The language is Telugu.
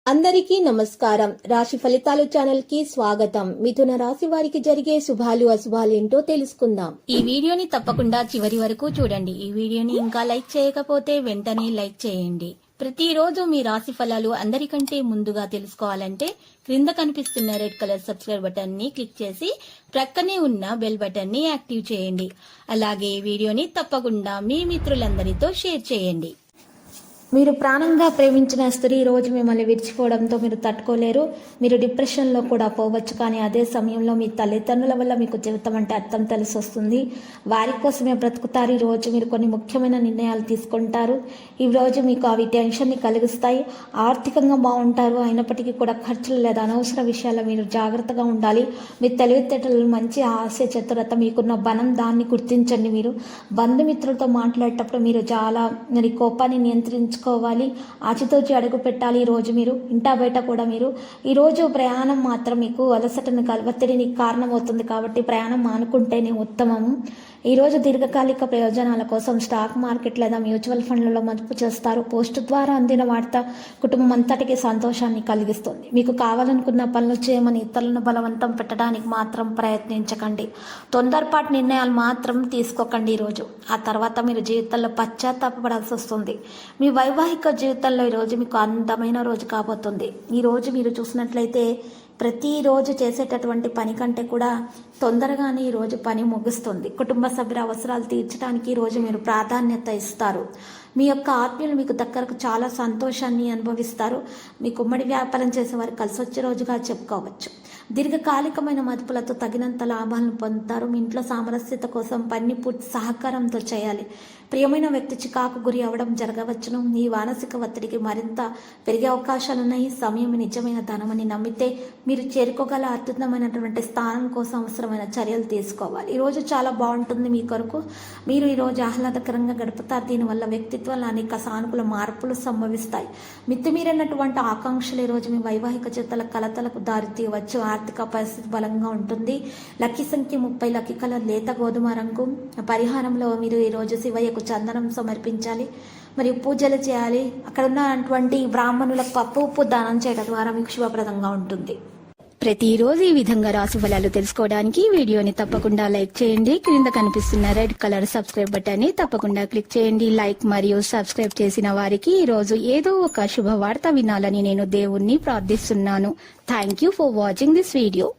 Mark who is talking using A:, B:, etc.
A: అందరికీ నమస్కారం. రాశి ఫలితాలు ఛానల్ కి స్వాగతం. మిథున రాశి వారికి జరిగే శుభాలు అశుభాలు ఏంటో తెలుసుకుందాం.
B: ఈ వీడియోని తప్పకుండా చివరి వరకు చూడండి. ఈ వీడియోని ఇంకా లైక్ చేయకపోతే వెంటనే లైక్ చేయండి. ప్రతిరోజు మీ రాశి ఫలాలు అందరికంటే ముందుగా తెలుసుకోవాలంటే క్రింద కనిపిస్తున్న రెడ్ కలర్ సబ్స్క్రైబ్ బటన్ ని క్లిక్ చేసి ప్రక్కనే ఉన్న బెల్ బటన్ ని యాక్టివ్ చేయండి. అలాగే ఈ వీడియోని తప్పకుండా మీ మిత్రులందరితో షేర్ చేయండి.
A: మీరు ప్రాణంగా ప్రేమించిన స్త్రీ రోజు మిమ్మల్ని విడిచిపోవడంతో మీరు తట్టుకోలేరు. మీరు డిప్రెషన్లో కూడా పోవచ్చు. కానీ అదే సమయంలో మీ తల్లిదండ్రుల వల్ల మీకు జీవితం అంటే అర్థం తెలిసి వస్తుంది. వారి కోసమే బ్రతుకుతారు. ఈ రోజు మీరు కొన్ని ముఖ్యమైన నిర్ణయాలు తీసుకుంటారు. ఈ రోజు మీకు అవి టెన్షన్ని కలిగిస్తాయి. ఆర్థికంగా బాగుంటారు. అయినప్పటికీ కూడా ఖర్చులు లేదా అనవసర విషయాల్లో మీరు జాగ్రత్తగా ఉండాలి. మీ తెలివితేటలు, మంచి హాస్య చతురత, మీకున్న బలం, దాన్ని గుర్తించండి. మీరు బంధుమిత్రులతో మాట్లాడేటప్పుడు మీరు చాలా మరి కోపాన్ని నియంత్రించుకోవాలి. ఆచితూచి అడుగు పెట్టాలి. ఈరోజు మీరు ఇంటా బయట కూడా మీరు ఈరోజు ప్రయాణం మాత్రం మీకు అలసటను ఒత్తిడికి కారణమవుతుంది. కాబట్టి ప్రయాణం మానుకుంటేనే ఉత్తమము. ఈరోజు దీర్ఘకాలిక ప్రయోజనాల కోసం స్టాక్ మార్కెట్ లేదా మ్యూచువల్ ఫండ్లలో మదుపు చేస్తారు. పోస్టు ద్వారా అందిన వార్త కుటుంబం అంతటికి సంతోషాన్ని కలిగిస్తుంది. మీకు కావాలనుకున్న పనులు చేయమని ఇతరులను బలవంతం పెట్టడానికి మాత్రం ప్రయత్నించకండి. తొందరపాటు నిర్ణయాలు మాత్రం తీసుకోకండి. ఈరోజు ఆ తర్వాత మీరు జీవితంలో పశ్చాత్తాపడాల్సి వస్తుంది. మీ వైవాహిక జీవితంలో ఈరోజు మీకు అందమైన రోజు కాబోతుంది. ఈరోజు మీరు చూసినట్లయితే ప్రతిరోజు చేసేటటువంటి పని కంటే కూడా తొందరగానే ఈరోజు పని ముగుస్తుంది. కుటుంబ సభ్యుల అవసరాలు తీర్చడానికి ఈరోజు మీరు ప్రాధాన్యత ఇస్తారు. మీ యొక్క ఆత్మీయులు మీకు దగ్గరకు చాలా సంతోషాన్ని అనుభవిస్తారు. మీకు ఉమ్మడి వ్యాపారం చేసేవారు కలిసి వచ్చే రోజుగా చెప్పుకోవచ్చు. దీర్ఘకాలికమైన మదుపులతో తగినంత లాభాలను పొందుతారు. మీ ఇంట్లో సామరస్యత కోసం పని పూర్తి సహకారంతో చేయాలి. ప్రియమైన వ్యక్తి చికాకు గురి అవ్వడం జరగవచ్చును. ఈ మానసిక ఒత్తిడికి మరింత పెరిగే అవకాశాలున్నాయి. సమయం నిజమైన ధనమని నమ్మితే మీరు చేరుకోగల అత్యుత్తమైనటువంటి స్థానం కోసం అవసరమైన చర్యలు తీసుకోవాలి. ఈరోజు చాలా బాగుంటుంది మీ కొరకు. మీరు ఈరోజు ఆహ్లాదకరంగా గడుపుతారు. దీనివల్ల వ్యక్తిత్వంలో అనేక సానుకూల మార్పులు సంభవిస్తాయి. మితిమీరినటువంటి ఆకాంక్షలు ఈరోజు మీ వైవాహిక జీవితాల కలతలకు దారితీయవచ్చు. ఆర్థిక పరిస్థితి బలంగా ఉంటుంది. లక్కీ సంఖ్య 30, లక్కీ కలర్ లేత గోధుమ రంగు. పరిహారంలో మీరు ఈరోజు శివయ్యకు చందనం సమర్పించాలి. మరియు పూజలు చేయాలి. అక్కడ ఉన్నటువంటి బ్రాహ్మణులకు పప్పు ఉప్పు దానం చేయడం ద్వారా మీకు శుభప్రదంగా ఉంటుంది.
B: ప్రతిరోజు ఈ విధంగా రాశి ఫలాలు తెలుసుకోవడానికి వీడియోని తప్పకుండా లైక్ చేయండి. క్రింద కనిపిస్తున్న రెడ్ కలర్ సబ్స్క్రైబ్ బటన్ ని తప్పకుండా క్లిక్ చేయండి. లైక్ మరియు సబ్స్క్రైబ్ చేసిన వారికి ఈ రోజు ఏదో ఒక శుభవార్త వినాలని నేను దేవుణ్ణి ప్రార్థిస్తున్నాను. Thank you for watching this video.